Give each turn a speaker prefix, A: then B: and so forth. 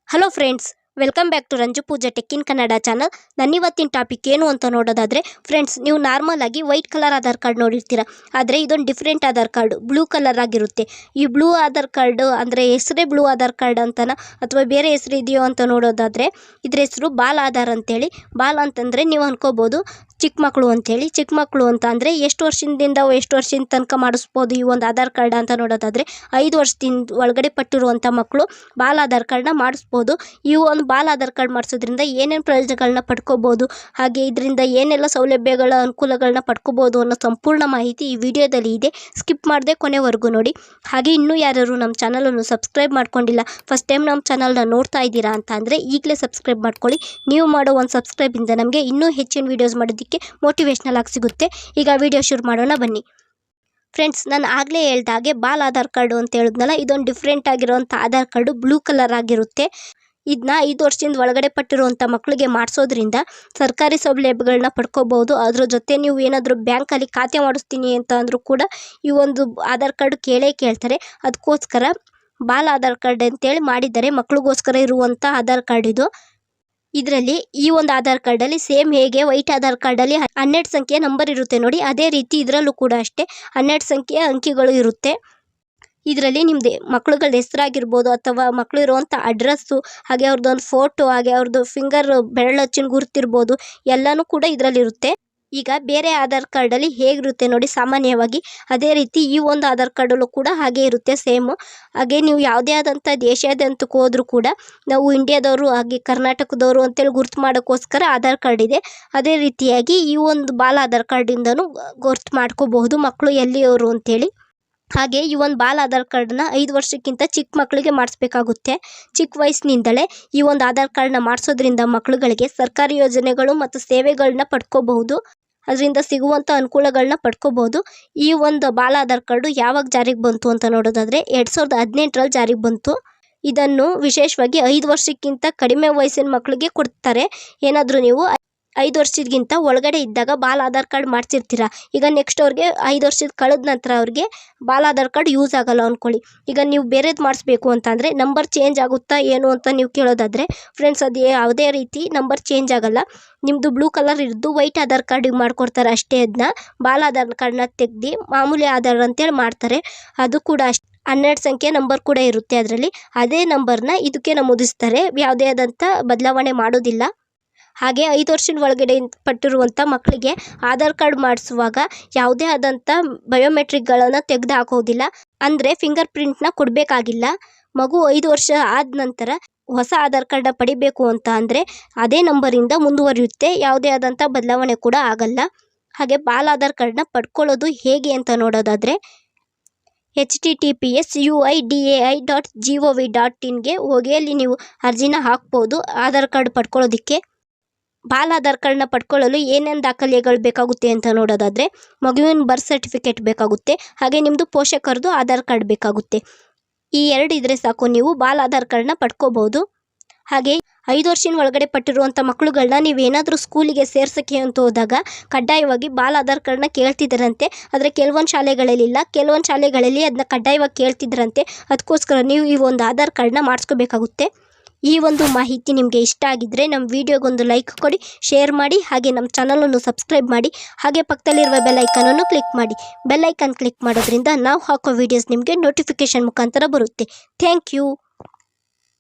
A: Hello friends, welcome back to Ranju Pooja tech in Kannada channel. ನನ್ನ ಇವತ್ತಿನ topic ಏನು ಅಂತ ನೋಡೋದಾದರೆ ಫ್ರೆಂಡ್ಸ್, ನೀವು ನಾರ್ಮಲ್ ಆಗಿ ವೈಟ್ ಕಲರ್ ಆಧಾರ್ ಕಾರ್ಡ್ ನೋಡಿರ್ತೀರ. ಆದರೆ ಇದೊಂದು different Aadhaar card, blue colour ಆಗಿರುತ್ತೆ. ಈ ಬ್ಲೂ ಆಧಾರ್ ಕಾರ್ಡ್ ಅಂದರೆ ಹೆಸರೇ ಬ್ಲೂ ಆಧಾರ್ ಕಾರ್ಡ್ ಅಂತನ ಅಥವಾ ಬೇರೆ ಹೆಸರು ಇದೆಯೋ ಅಂತ ನೋಡೋದಾದರೆ ಇದ್ರ ಹೆಸರು ಬಾಲ್ ಆಧಾರ್ ಅಂತೇಳಿ. ಬಾಲ್ ಅಂತಂದರೆ ನೀವು ಅನ್ಕೋಬೋದು ಚಿಕ್ಕ ಮಕ್ಕಳು ಅಂತೇಳಿ. ಚಿಕ್ಕ ಮಕ್ಕಳು ಅಂತ ಅಂದರೆ ಎಷ್ಟು ವರ್ಷದಿಂದ ತನಕ ಮಾಡಿಸ್ಬೋದು ಈ ಒಂದು ಆಧಾರ್ ಕಾರ್ಡ್ ಅಂತ ನೋಡೋದಾದರೆ 5 ವರ್ಷದಿಂದ ಒಳಗಡೆ ಪಟ್ಟಿರುವಂಥ ಮಕ್ಕಳು ಬಾಲ್ ಆಧಾರ್ ಕಾರ್ಡ್ನ ಮಾಡಿಸ್ಬೋದು. ಈ ಒಂದು ಬಾಲ್ ಆಧಾರ್ ಕಾರ್ಡ್ ಮಾಡಿಸೋದ್ರಿಂದ ಏನೇನು ಪ್ರಯೋಜನಗಳನ್ನ ಪಡ್ಕೋಬೋದು, ಹಾಗೆ ಇದರಿಂದ ಏನೆಲ್ಲ ಸೌಲಭ್ಯಗಳ ಅನುಕೂಲಗಳನ್ನ ಪಡ್ಕೋಬೋದು ಅನ್ನೋ ಸಂಪೂರ್ಣ ಮಾಹಿತಿ ಈ ವಿಡಿಯೋದಲ್ಲಿ ಇದೆ. ಸ್ಕಿಪ್ ಮಾಡದೆ ಕೊನೆವರೆಗೂ ನೋಡಿ. ಹಾಗೆ ಇನ್ನೂ ಯಾರು ನಮ್ಮ ಚಾನಲನ್ನು ಸಬ್ಸ್ಕ್ರೈಬ್ ಮಾಡ್ಕೊಂಡಿಲ್ಲ, ಫಸ್ಟ್ ಟೈಮ್ ನಮ್ಮ ಚಾನಲ್ನ ನೋಡ್ತಾ ಇದ್ದೀರಾ ಅಂತ ಅಂದರೆ ಈಗಲೇ ಸಬ್ಸ್ಕ್ರೈಬ್ ಮಾಡ್ಕೊಳ್ಳಿ. ನೀವು ಮಾಡೋ ಒಂದು ಸಬ್ಸ್ಕ್ರೈಬಿಂದ ನಮಗೆ ಇನ್ನೂ ಹೆಚ್ಚಿನ ವೀಡಿಯೋಸ್ ಮಾಡೋದಕ್ಕೆ ಮೋಟಿವೇಶ್ನಲ್ ಆಗಿ ಸಿಗುತ್ತೆ. ಈಗ ವಿಡಿಯೋ ಶುರು ಮಾಡೋಣ ಬನ್ನಿ. ಫ್ರೆಂಡ್ಸ್, ನಾನು ಆಗಲೇ ಹೇಳ್ದಾಗೆ ಬಾಲ್ ಆಧಾರ್ ಕಾರ್ಡು ಅಂತ ಹೇಳಿದ್ನಲ್ಲ, ಇದೊಂದು ಡಿಫ್ರೆಂಟ್ ಆಗಿರೋಂಥ ಆಧಾರ್ ಕಾರ್ಡು, ಬ್ಲೂ ಕಲರ್ ಆಗಿರುತ್ತೆ. ಇದನ್ನ 5 ವರ್ಷದಿಂದ ಒಳಗಡೆ ಪಟ್ಟಿರುವಂಥ ಮಕ್ಕಳಿಗೆ ಮಾಡಿಸೋದ್ರಿಂದ ಸರ್ಕಾರಿ ಸೌಲಭ್ಯಗಳನ್ನ ಪಡ್ಕೋಬಹುದು. ಅದ್ರ ಜೊತೆ ನೀವು ಏನಾದರೂ ಬ್ಯಾಂಕಲ್ಲಿ ಖಾತೆ ಮಾಡಿಸ್ತೀನಿ ಅಂತ ಅಂದರೂ ಕೂಡ ಈ ಒಂದು ಆಧಾರ್ ಕಾರ್ಡ್ ಕೇಳ್ತಾರೆ. ಅದಕ್ಕೋಸ್ಕರ ಬಾಲ್ ಆಧಾರ್ ಕಾರ್ಡ್ ಅಂತೇಳಿ ಮಾಡಿದ್ದಾರೆ. ಮಕ್ಳಿಗೋಸ್ಕರ ಇರುವಂಥ ಆಧಾರ್ ಕಾರ್ಡ್ ಇದು. ಇದರಲ್ಲಿ ಈ ಒಂದು ಆಧಾರ್ ಕಾರ್ಡಲ್ಲಿ ಸೇಮ್ ಹೇಗೆ ವೈಟ್ ಆಧಾರ್ ಕಾರ್ಡಲ್ಲಿ 12 ಸಂಖ್ಯೆಯ ನಂಬರ್ ಇರುತ್ತೆ ನೋಡಿ, ಅದೇ ರೀತಿ ಇದರಲ್ಲೂ ಕೂಡ ಅಷ್ಟೇ 12 ಸಂಖ್ಯೆಯ ಅಂಕಿಗಳು ಇರುತ್ತೆ. ಇದರಲ್ಲಿ ನಿಮ್ಮದು ಮಕ್ಳುಗಳ ಹೆಸರಾಗಿರ್ಬೋದು ಅಥವಾ ಮಕ್ಕಳು ಇರುವಂಥ ಅಡ್ರೆಸ್ಸು, ಹಾಗೆ ಅವ್ರದ್ದೊಂದು ಫೋಟೋ, ಹಾಗೆ ಅವ್ರದ್ದು ಫಿಂಗರ್ ಬೆರಳಚ್ಚಿನ ಗುರುತಿರ್ಬೋದು, ಎಲ್ಲನೂ ಕೂಡ ಇದರಲ್ಲಿರುತ್ತೆ. ಈಗ ಬೇರೆ ಆಧಾರ್ ಕಾರ್ಡಲ್ಲಿ ಹೇಗಿರುತ್ತೆ ನೋಡಿ ಸಾಮಾನ್ಯವಾಗಿ, ಅದೇ ರೀತಿ ಈ ಒಂದು ಆಧಾರ್ ಕಾರ್ಡಲ್ಲೂ ಕೂಡ ಹಾಗೆ ಇರುತ್ತೆ ಸೇಮು. ಹಾಗೆ ನೀವು ಯಾವುದೇ ಆದಂಥ ದೇಶಾದ್ಯಂತಕ್ಕೆ ಹೋದರೂ ಕೂಡ ನಾವು ಇಂಡಿಯಾದವರು ಹಾಗೆ ಕರ್ನಾಟಕದವರು ಅಂತೇಳಿ ಗುರ್ತು ಮಾಡೋಕ್ಕೋಸ್ಕರ ಆಧಾರ್ ಕಾರ್ಡ್ ಇದೆ. ಅದೇ ರೀತಿಯಾಗಿ ಈ ಒಂದು ಬಾಲ್ ಆಧಾರ್ ಕಾರ್ಡಿಂದನೂ ಗುರ್ತು ಮಾಡ್ಕೋಬಹುದು ಮಕ್ಕಳು ಎಲ್ಲಿಯವರು ಅಂತೇಳಿ. ಹಾಗೆ ಈ ಒಂದು ಬಾಲ್ ಆಧಾರ್ ಕಾರ್ಡನ್ನ 5 ವರ್ಷಕ್ಕಿಂತ ಚಿಕ್ಕ ಮಕ್ಕಳಿಗೆ ಮಾಡಿಸ್ಬೇಕಾಗುತ್ತೆ. ಚಿಕ್ಕ ವಯಸ್ಸಿನಿಂದಲೇ ಈ ಒಂದು ಆಧಾರ್ ಕಾರ್ಡನ್ನ ಮಾಡಿಸೋದ್ರಿಂದ ಮಕ್ಕಳುಗಳಿಗೆ ಸರ್ಕಾರಿ ಯೋಜನೆಗಳು ಮತ್ತು ಸೇವೆಗಳನ್ನ ಪಡ್ಕೋಬಹುದು, ಅದರಿಂದ ಸಿಗುವಂಥ ಅನುಕೂಲಗಳನ್ನ ಪಡ್ಕೋಬಹುದು. ಈ ಒಂದು ಬಾಲ್ ಆಧಾರ್ ಕಾರ್ಡು ಯಾವಾಗ ಜಾರಿಗೆ ಬಂತು ಅಂತ ನೋಡೋದಾದರೆ 2018ರಲ್ಲಿ ಜಾರಿಗೆ ಬಂತು. ಇದನ್ನು ವಿಶೇಷವಾಗಿ 5 ವರ್ಷಕ್ಕಿಂತ ಕಡಿಮೆ ವಯಸ್ಸಿನ ಮಕ್ಕಳಿಗೆ ಕೊಡ್ತಾರೆ. ಏನಾದರೂ ನೀವು 5 ವರ್ಷಕ್ಕಿಂತ ಒಳಗಡೆ ಇದ್ದಾಗ ಬಾಲ್ ಆಧಾರ್ ಕಾರ್ಡ್ ಮಾಡಿಸಿರ್ತೀರ, ಈಗ ನೆಕ್ಸ್ಟ್ ಅವ್ರಿಗೆ 5 ವರ್ಷದ ಕಳೆದ ನಂತರ ಅವ್ರಿಗೆ ಬಾಲ್ ಆಧಾರ್ ಕಾರ್ಡ್ ಯೂಸ್ ಆಗಲ್ಲ ಅಂದ್ಕೊಳ್ಳಿ. ಈಗ ನೀವು ಬೇರೆದು ಮಾಡಿಸ್ಬೇಕು ಅಂತಂದರೆ ನಂಬರ್ ಚೇಂಜ್ ಆಗುತ್ತಾ ಏನು ಅಂತ ನೀವು ಕೇಳೋದಾದರೆ ಫ್ರೆಂಡ್ಸ್, ಅದು ಯಾವುದೇ ರೀತಿ ನಂಬರ್ ಚೇಂಜ್ ಆಗಲ್ಲ. ನಿಮ್ಮದು ಬ್ಲೂ ಕಲರ್ ಇದ್ದು ವೈಟ್ ಆಧಾರ್ ಕಾರ್ಡಿಗೆ ಮಾಡ್ಕೊಡ್ತಾರೆ ಅಷ್ಟೇ. ಅದನ್ನ ಬಾಲ್ ಆಧಾರ್ ಕಾರ್ಡನ್ನ ತೆಗ್ದು ಮಾಮೂಲಿ ಆಧಾರ್ ಅಂತೇಳಿ ಮಾಡ್ತಾರೆ. ಅದು ಕೂಡ ಅಷ್ಟೇ 12 ಸಂಖ್ಯೆ ನಂಬರ್ ಕೂಡ ಇರುತ್ತೆ ಅದರಲ್ಲಿ. ಅದೇ ನಂಬರ್ನ ಇದಕ್ಕೆ ನಮೂದಿಸ್ತಾರೆ, ಯಾವುದೇ ಆದಂಥ ಬದಲಾವಣೆ ಮಾಡೋದಿಲ್ಲ. ಹಾಗೆ 5 ವರ್ಷದ ಒಳಗಡೆ ಪಟ್ಟಿರುವಂಥ ಮಕ್ಕಳಿಗೆ ಆಧಾರ್ ಕಾರ್ಡ್ ಮಾಡಿಸುವಾಗ ಯಾವುದೇ ಆದಂಥ ಬಯೋಮೆಟ್ರಿಕ್ಗಳನ್ನು ತೆಗೆದು ಹಾಕೋದಿಲ್ಲ, ಅಂದರೆ ಫಿಂಗರ್ ಪ್ರಿಂಟ್ನ ಕೊಡಬೇಕಾಗಿಲ್ಲ. ಮಗು 5 ವರ್ಷ ಆದ ನಂತರ ಹೊಸ ಆಧಾರ್ ಕಾರ್ಡ್ನ ಪಡಿಬೇಕು ಅಂತ ಅಂದರೆ ಅದೇ ನಂಬರಿಂದ ಮುಂದುವರಿಯುತ್ತೆ, ಯಾವುದೇ ಆದಂಥ ಬದಲಾವಣೆ ಕೂಡ ಆಗಲ್ಲ. ಹಾಗೆ ಬಾಲ್ ಆಧಾರ್ ಕಾರ್ಡ್ನ ಪಡ್ಕೊಳ್ಳೋದು ಹೇಗೆ ಅಂತ ನೋಡೋದಾದರೆ https://uidai.gov.in ಹೋಗಿ ಅಲ್ಲಿ ನೀವು ಅರ್ಜಿನ ಹಾಕ್ಬೋದು ಆಧಾರ್ ಕಾರ್ಡ್ ಪಡ್ಕೊಳ್ಳೋದಕ್ಕೆ. ಬಾಲ್ ಆಧಾರ್ ಕಾರ್ಡ್ನ ಪಡ್ಕೊಳ್ಳಲು ಏನೇನು ದಾಖಲೆಗಳು ಬೇಕಾಗುತ್ತೆ ಅಂತ ನೋಡೋದಾದರೆ ಮಗುವಿನ ಬರ್ತ್ ಸರ್ಟಿಫಿಕೇಟ್ ಬೇಕಾಗುತ್ತೆ, ಹಾಗೆ ನಿಮ್ಮದು ಪೋಷಕರದು ಆಧಾರ್ ಕಾರ್ಡ್ ಬೇಕಾಗುತ್ತೆ. ಈ 2 ಇದ್ದರೆ ಸಾಕು, ನೀವು ಬಾಲ್ ಆಧಾರ್ ಕಾರ್ಡ್ನ ಪಡ್ಕೋಬೋದು. ಹಾಗೆ 5 ವರ್ಷದ ಒಳಗಡೆ ಪಟ್ಟಿರುವಂಥ ಮಕ್ಕಳುಗಳನ್ನ ನೀವೇನಾದರೂ ಸ್ಕೂಲಿಗೆ ಸೇರ್ಸೋಕ್ಕೆ ಅಂತ ಹೋದಾಗ ಕಡ್ಡಾಯವಾಗಿ ಬಾಲ್ ಆಧಾರ್ ಕಾರ್ಡ್ನ ಕೇಳ್ತಿದ್ದರಂತೆ. ಆದರೆ ಕೆಲವೊಂದು ಶಾಲೆಗಳಲ್ಲಿಲ್ಲ, ಕೆಲವೊಂದು ಶಾಲೆಗಳಲ್ಲಿ ಅದನ್ನ ಕಡ್ಡಾಯವಾಗಿ ಕೇಳ್ತಿದ್ದರಂತೆ. ಅದಕ್ಕೋಸ್ಕರ ನೀವು ಈ ಒಂದು ಆಧಾರ್ ಕಾರ್ಡ್ನ ಮಾಡಿಸ್ಕೋಬೇಕಾಗುತ್ತೆ. ಈ ಒಂದು ಮಾಹಿತಿ ನಿಮಗೆ ಇಷ್ಟ ಆಗಿದ್ದರೆ ನಮ್ಮ ವಿಡಿಯೋಗೊಂದು ಲೈಕ್ ಕೊಡಿ, ಶೇರ್ ಮಾಡಿ, ಹಾಗೆ ನಮ್ಮ ಚಾನಲನ್ನು ಸಬ್ಸ್ಕ್ರೈಬ್ ಮಾಡಿ, ಹಾಗೆ ಪಕ್ಕದಲ್ಲಿರುವ ಬೆಲ್ ಐಕನನ್ನು ಕ್ಲಿಕ್ ಮಾಡಿ. ಬೆಲ್ ಐಕನ್ ಕ್ಲಿಕ್ ಮಾಡೋದ್ರಿಂದ ನಾವು ಹಾಕೋ ವಿಡಿಯೋಸ್ ನಿಮಗೆ ನೋಟಿಫಿಕೇಷನ್ ಮುಖಾಂತರ ಬರುತ್ತೆ. Thank you.